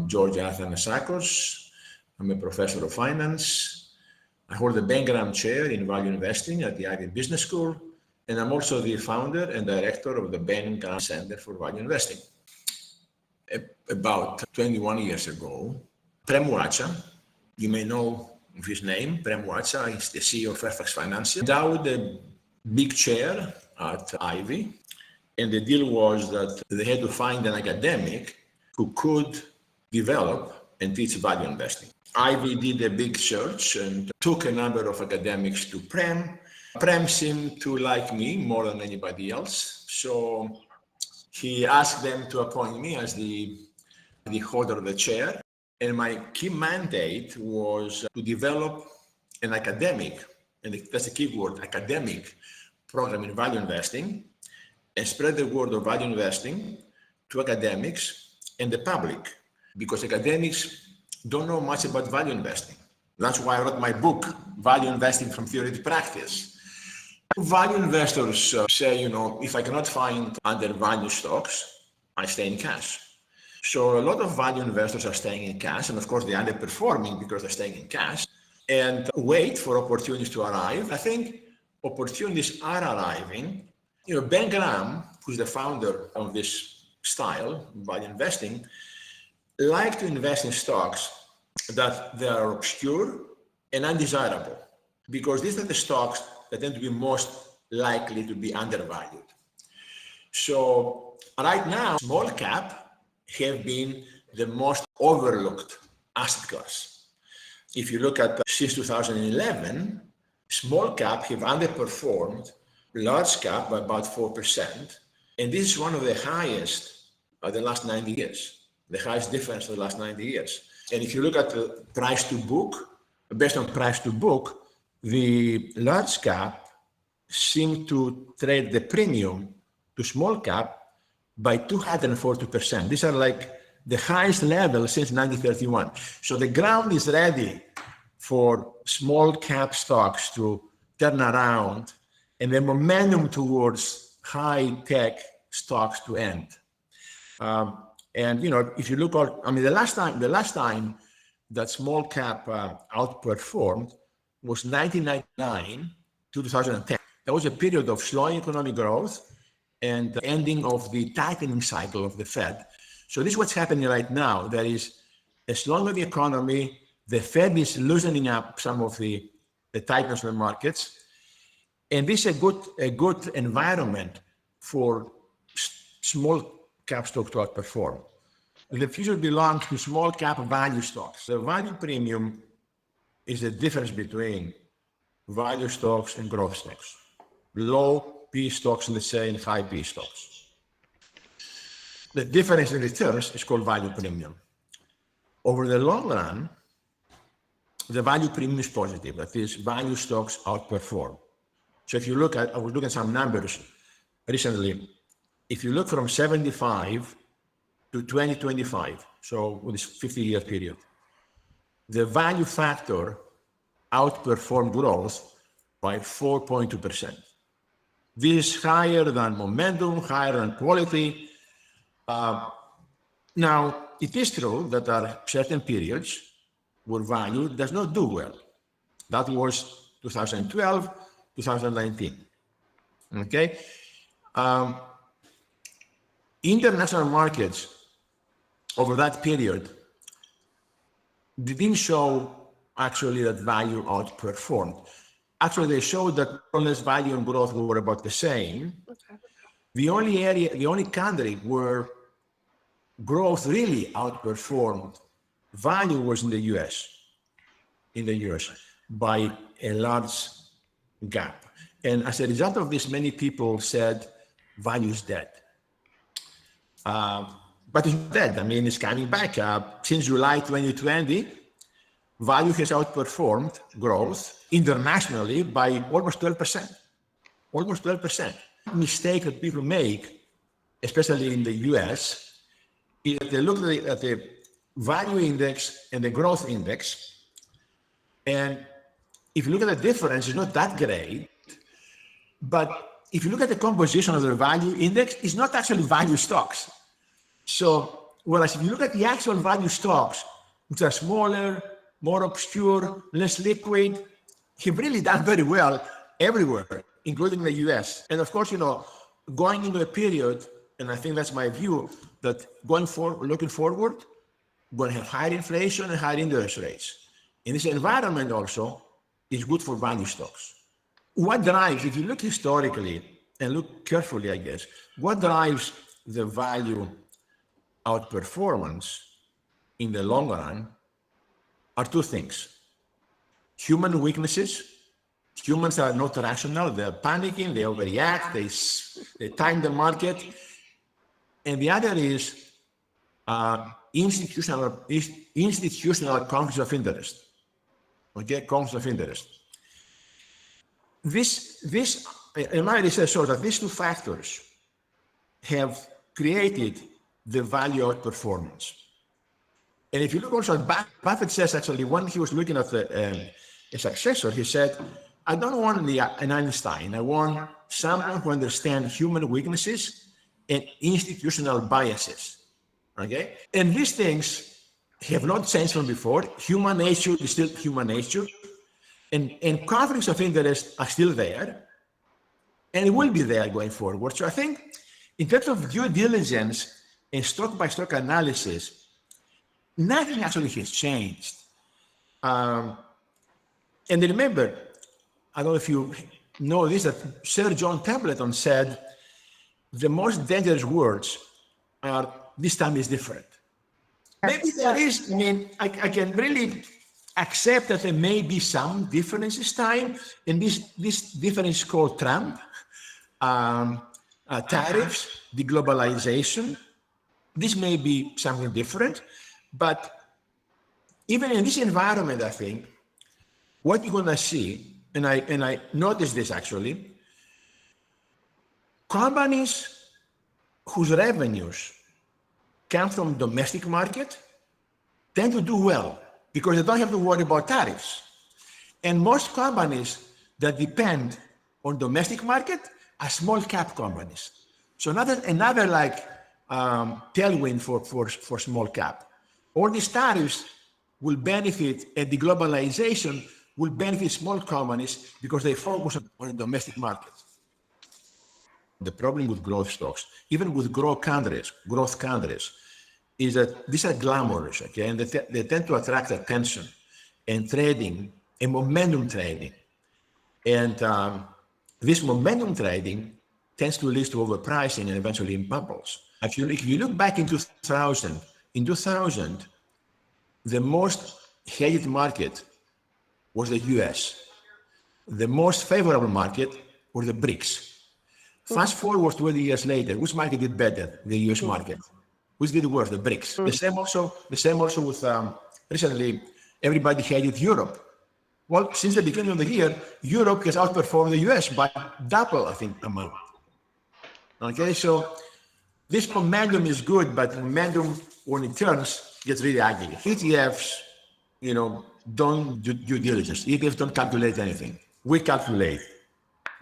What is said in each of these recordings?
George Athanassakos. I'm a professor of finance. I hold the Ben Graham Chair in Value Investing at the Ivy Business School, and I'm also the founder and director of the Ben Graham Center for Value Investing. About 21 years ago, Prem Watsa, you may know of his name, Prem Watsa is the CEO of Fairfax Financial, endowed a big chair at Ivy, and the deal was that they had to find an academic who could develop and teach value investing. Ivy did a big search and took a number of academics to Prem. Prem seemed to like me more than anybody else, so he asked them to appoint me as the holder of the chair. And my key mandate was to develop an academic, and that's a key word, academic program in value investing, and spread the word of value investing to academics and the public, because academics don't know much about value investing. That's why I wrote my book, Value Investing from Theory to Practice. Value investors say, if I cannot find undervalued stocks, I stay in cash. So a lot of value investors are staying in cash, and of course they're underperforming because they're staying in cash, and wait for opportunities to arrive. I think opportunities are arriving. Ben Graham, who's the founder of this style, value investing, like to invest in stocks that they are obscure and undesirable, because these are the stocks that tend to be most likely to be undervalued. So right now, small cap have been the most overlooked asset class. If you look at since 2011, small cap have underperformed large cap by about 4%. And this is one of the highest of the last 90 years, the highest difference of the last 90 years. And if you look at the price to book, based on price to book, the large cap seem to trade the premium to small cap by 240%. These are like the highest level since 1931. So the ground is ready for small cap stocks to turn around and the momentum towards high tech stocks to end. And if you look at, the last time that small cap outperformed was 1999 to 2010. That was a period of slowing economic growth and the ending of the tightening cycle of the Fed. So this is what's happening right now. There is a slowing of the economy. The Fed is loosening up some of the tightness of the markets. And this is a good environment for small cap stocks to outperform. The future belongs to small cap value stocks. The value premium is the difference between value stocks and growth stocks. Low P stocks, let's say, and high P stocks. The difference in returns is called value premium. Over the long run, the value premium is positive. That is, value stocks outperform. So if you look at, I was looking at some numbers recently. If you look from 75 to 2025, so with this 50-year period, the value factor outperformed growth by 4.2%. This is higher than momentum, higher than quality. Now, it is true that there are certain periods where value does not do well. That was 2012, 2019. Okay? International markets over that period didn't show actually that value outperformed. Actually, they showed that more or less value and growth were about the same. Okay. The only country where growth really outperformed value was in the US. By a large gap. And as a result of this, many people said value is dead. But it's not dead. It's coming back. Since July 2020, value has outperformed growth internationally by almost 12%. Almost 12%. The mistake that people make, especially in the US, is that they look at the value index and the growth index, and if you look at the difference, it's not that great. But if you look at the composition of the value index, it's not actually value stocks. So Whereas if you look at the actual value stocks, which are smaller, more obscure, less liquid, have really done very well everywhere, including the US. And of course, going into a period, and I think that's my view, that looking forward, we're going to have higher inflation and higher interest rates. In this environment also, is good for value stocks. What drives, if you look historically and look carefully, I guess, what drives the value outperformance in the long run are two things. Human weaknesses. Humans are not rational. They're panicking, they overreact, they time the market. And the other is institutional conflicts of interest. Okay, conflicts of interest. This, in my research, shows that these two factors have created the value outperformance. And if you look also at Buffett says, actually, when he was looking at a successor, he said, I don't want an Einstein. I want someone who understands human weaknesses and institutional biases. Okay? And these things have not changed from before. Human nature is still human nature. And conflicts of interest are still there. And it will be there going forward. So I think in terms of due diligence and stock-by-stock analysis, nothing actually has changed. And remember, I don't know if you know this, that Sir John Templeton said, the most dangerous words are, this time is different. Maybe there is, I can really accept that there may be some difference this time, and this difference is called Trump, tariffs, deglobalization. This may be something different, but even in this environment, I think, what you're gonna see, and I noticed this actually, companies whose revenues come from domestic market tend to do well because they don't have to worry about tariffs. And most companies that depend on domestic market are small cap companies. So another like tailwind for small cap. All these tariffs will benefit, and the globalization will benefit small companies because they focus on the domestic market. The problem with growth stocks, even with growth countries, is that these are glamorous, okay? And they tend to attract attention and trading and momentum trading. And this momentum trading tends to lead to overpricing and eventually in bubbles. If you look back in 2000, the most hedged market was the US. The most favorable market were the BRICS. Fast forward 20 years later, which market did better? The US market. Which did worse? The BRICS. The same also with recently everybody hedged Europe. Well, since the beginning of the year, Europe has outperformed the US by double, I think, amount. Okay, so this momentum is good, but momentum, when it turns, gets really ugly. ETFs, don't do due diligence. ETFs don't calculate anything. We calculate.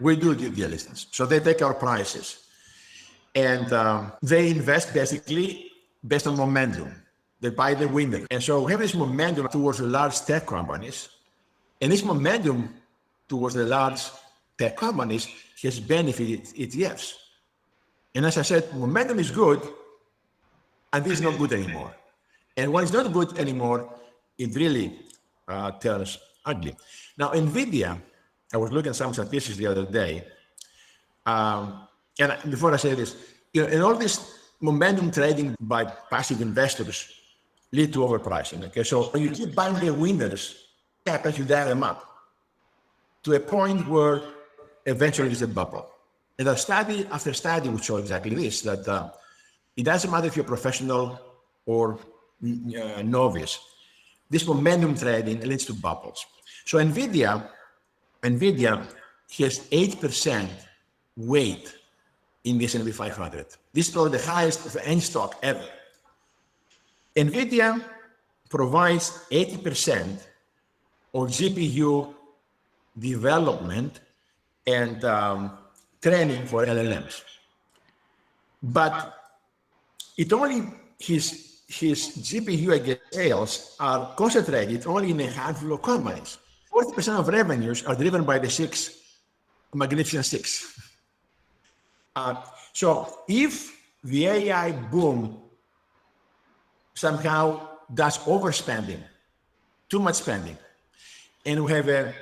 We do due diligence. So they take our prices. And they invest basically based on momentum. They buy the winner. And so we have this momentum towards the large tech companies. And this momentum towards the large tech companies has benefited ETFs. And as I said, momentum is good, and this is not good anymore. And when it's not good anymore, it really turns ugly. Now, NVIDIA, I was looking at some statistics the other day, and before I say this, and all this momentum trading by passive investors lead to overpricing. Okay, so when you keep buying the winners, what happens? You dial them up to a point where eventually there's a bubble. And study after study would show exactly this, that it doesn't matter if you're professional or novice. This momentum trading leads to bubbles. So NVIDIA has 8% weight in the S&P 500. This is probably the highest of any stock ever. NVIDIA provides 80% of GPU development and training for LLMs. But it only has his GPU against sales are concentrated only in a handful of companies. 40% of revenues are driven by the magnificent six. So if the AI boom somehow does overspending, too much spending, and we have a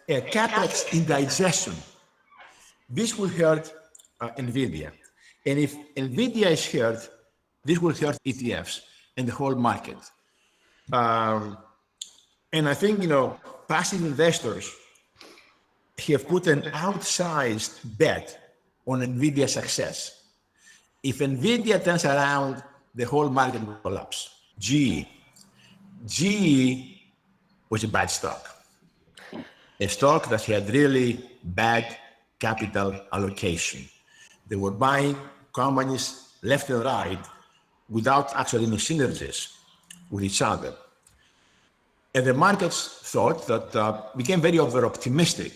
capex indigestion, this will hurt NVIDIA. And if NVIDIA is hurt, this will hurt ETFs and the whole market. And I think, passive investors have put an outsized bet on NVIDIA's success. If NVIDIA turns around, the whole market will collapse. GE was a bad stock. A stock that had really bad capital allocation. They were buying companies left and right without actually any synergies with each other. And the markets thought that became very over-optimistic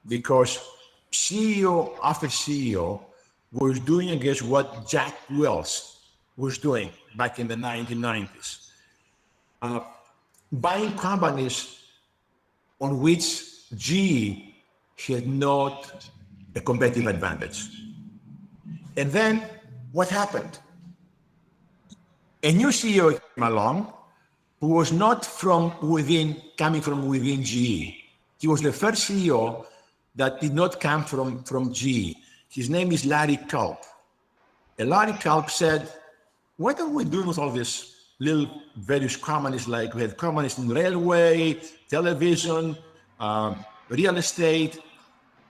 because CEO after CEO was doing against what Jack Welch was doing back in the 1990s. Buying companies on which GE had not a competitive advantage. And then what happened? A new CEO came along who was not coming from within GE. He was the first CEO that did not come from GE. His name is Larry Culp. And Larry Culp said, what are we doing with all these little various companies? Like we had companies in railway, television, real estate.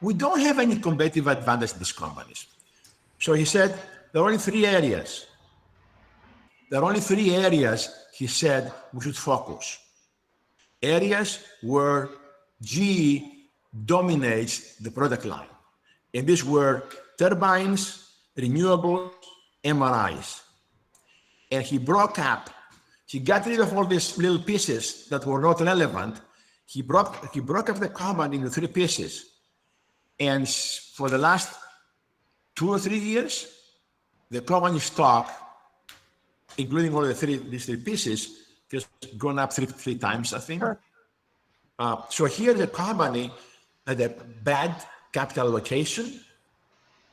We don't have any competitive advantage in these companies. So he said, there are only three areas. He said, we should focus. Areas where GE dominates the product line. And these were turbines, renewables, MRIs. And he got rid of all these little pieces that were not relevant. He broke up the company into three pieces. And for the last 2 or 3 years, the company stock, including all these three pieces, has gone up three times, I think. Sure. So here the company had a bad capital allocation.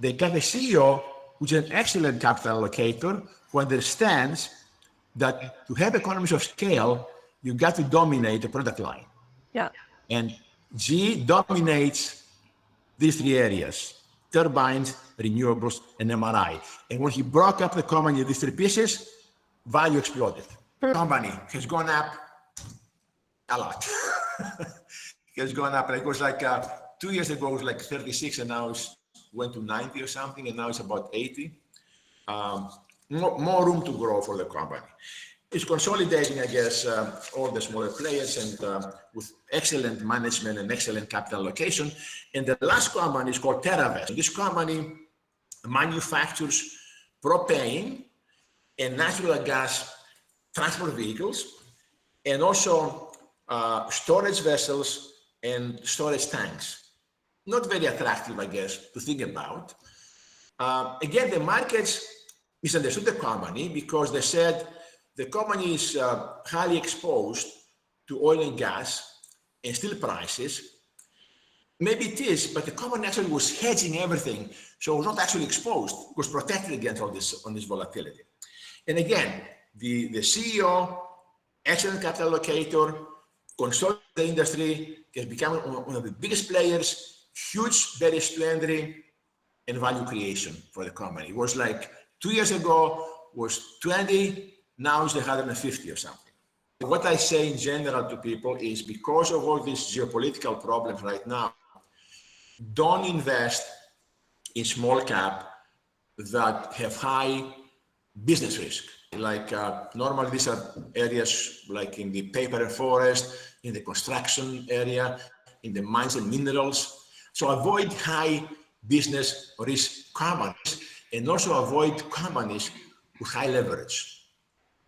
They got a CEO who's an excellent capital allocator who understands that to have economies of scale, you got to dominate the product line. Yeah. And GE dominates these three areas: turbines, renewables, and MRI. And when he broke up the company into these three pieces, value exploded. The company has gone up a lot. It has gone up. It was like 2 years ago, it was like 36, and now it's went to 90 or something, and now it's about 80. More room to grow for the company. It's consolidating, I guess, all the smaller players and with excellent management and excellent capital allocation. And the last company is called TerraVest. This company manufactures propane and natural gas transport vehicles, and also storage vessels and storage tanks. Not very attractive, I guess, to think about. Again, the markets misunderstood the company because they said the company is highly exposed to oil and gas and steel prices. Maybe it is, but the company actually was hedging everything, so it was not actually exposed. It was protected against all this volatility. And again, the CEO, excellent capital allocator, consolidated the industry, has become one of the biggest players, huge barriers to entry, and value creation for the company. It was like 2 years ago was 20, now it's 150 or something. What I say in general to people is because of all these geopolitical problems right now, don't invest in small cap that have high business risk. Like normally these are areas like in the paper and forest, in the construction area, in the mines and minerals. So avoid high business risk companies and also avoid companies with high leverage.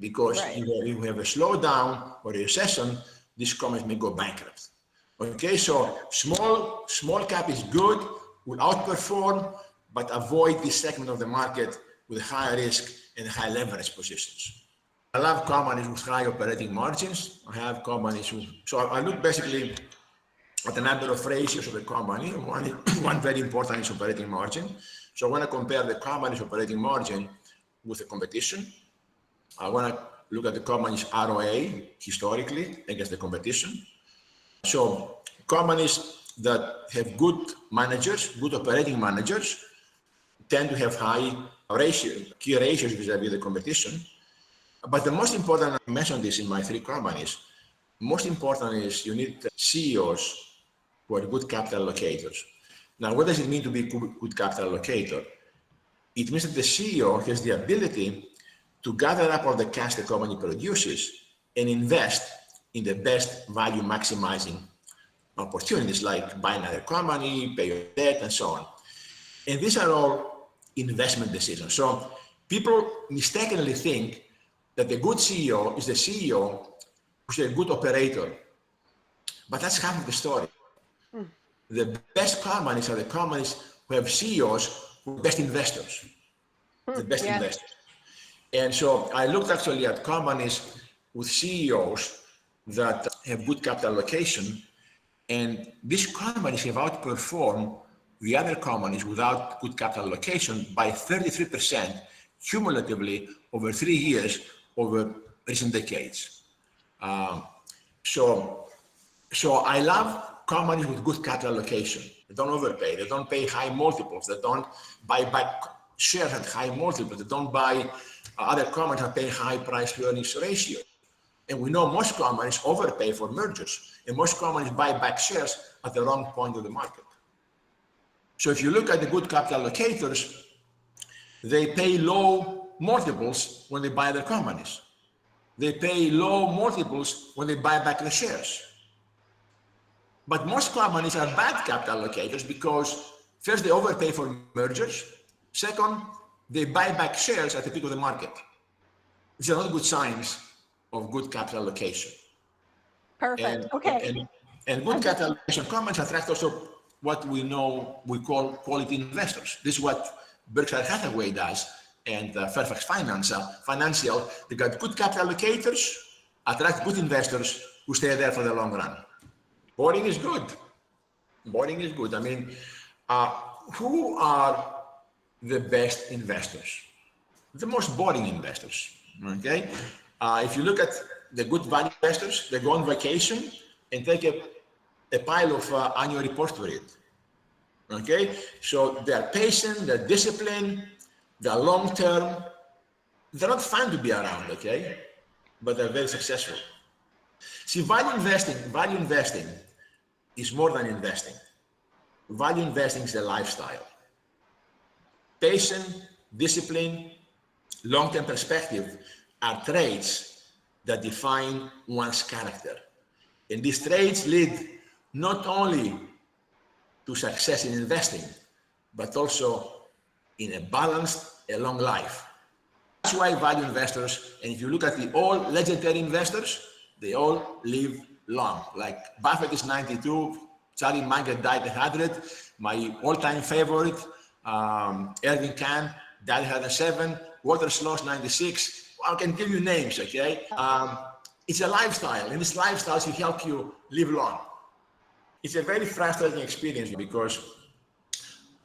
Because if you have a slowdown or a recession, these companies may go bankrupt. Okay, so small cap is good, will outperform, but avoid this segment of the market with high risk and high leverage positions. I love companies with high operating margins. I have companies with, so I look basically at the number of ratios of the company. One very important is operating margin. So I want to compare the company's operating margin with the competition. I want to look at the company's ROA historically against the competition. So companies that have good managers, good operating managers, tend to have high key ratios vis-a-vis the competition. But the most important, I mentioned this in my 3 companies, most important is you need CEOs who are good capital allocators. Now, what does it mean to be a good capital allocator? It means that the CEO has the ability to gather up all the cash the company produces and invest in the best value maximizing opportunities like buy another company, pay your debt, and so on. And these are all investment decisions. So people mistakenly think that the good CEO is the CEO who's a good operator. But that's half of the story. The best companies are the companies who have CEOs who are best investors. The best investors. And so I looked actually at companies with CEOs that have good capital allocation, and these companies have outperformed the other companies without good capital allocation by 33% cumulatively over 3 years over recent decades. So I love companies with good capital allocation. They don't overpay. They don't pay high multiples. They don't buy back shares at high multiples. They don't buy other companies that pay high price to earnings ratio. And we know most companies overpay for mergers, and most companies buy back shares at the wrong point of the market. So if you look at the good capital allocators, they pay low multiples when they buy their companies. They pay low multiples when they buy back the shares. But most companies are bad capital allocators because first, they overpay for mergers. Second, they buy back shares at the peak of the market. These are not good signs of good capital allocation. Perfect. And good capital allocation companies attract also what we call quality investors. This is what Berkshire Hathaway does, and Fairfax Financial. They got good capital allocators, attract good investors who stay there for the long run. Boring is good. Boring is good. I mean, who are the best investors? The most boring investors, okay? If you look at the good value investors, they go on vacation and take a pile of annual reports to read, okay? So they're patient, they're disciplined, they're long-term. They're not fun to be around, okay? But they're very successful. See, value investing is more than investing. Value investing is a lifestyle. Patient, discipline, long-term perspective are traits that define one's character. And these traits lead not only to success in investing, but also in a balanced, a long life. That's why value investors, and if you look at the all legendary investors, they all live long. Like Buffett is 92, Charlie Munger died 100, my all-time favorite, Erving Kahn died 107, Walter Schloss 96. I can give you names, okay? It's a lifestyle, and this lifestyle should help you live long. It's a very frustrating experience because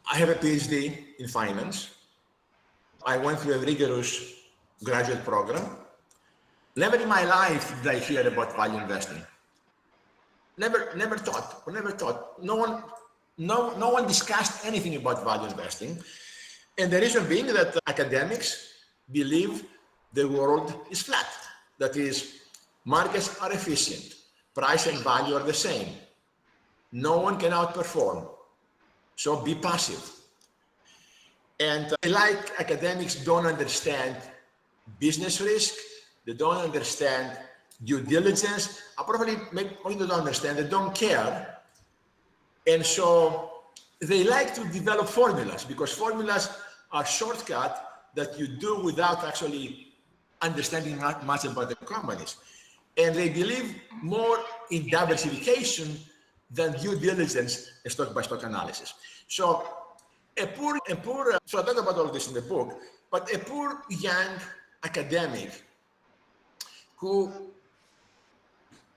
I have a PhD in finance. I went through a rigorous graduate program. Never in my life did I hear about value investing. Never thought. No one discussed anything about value investing. And the reason being that academics believe the world is flat. That is, markets are efficient. Price and value are the same. No one can outperform. So be passive. And like academics don't understand business risk, they don't understand due diligence. I probably make people don't understand, they don't care. And so they like to develop formulas because formulas are shortcut that you do without actually understanding much about the companies. And they believe more in diversification than due diligence and stock by stock analysis. So so I talk about all this in the book, but a poor young academic who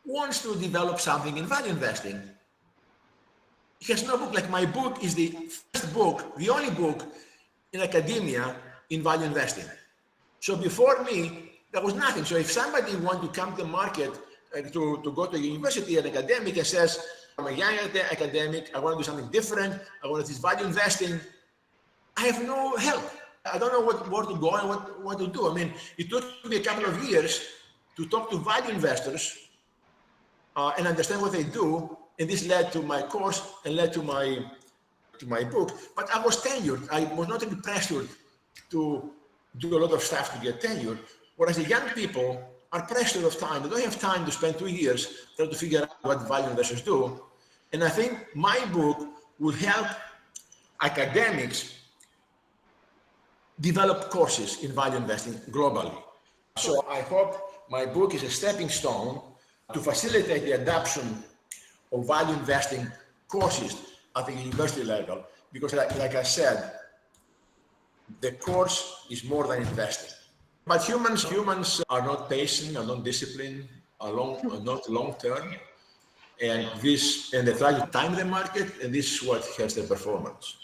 wants to develop something in value investing, he has no book. Like my book is the first book, the only book in academia in value investing. So before me, there was nothing. So if somebody wants to come to the market to go to a university, an academic, and says, I'm a young academic, I want to do something different, I want to do value investing, I have no help. I don't know where to go and what to do. I mean, it took me a couple of years to talk to value investors and understand what they do, and this led to my course and led to my book. But I was tenured. I was not really pressured to do a lot of stuff to get tenured, whereas the young people are pressured of time. They don't have time to spend 2 years trying to figure out what value investors do. And I think my book will help academics develop courses in value investing globally. So I hope my book is a stepping stone to facilitate the adoption of value investing courses at the university level, because like I said, the course is more than investing. But humans are not patient, are not disciplined, are not long-term, and they try to time the market, and this is what has the performance.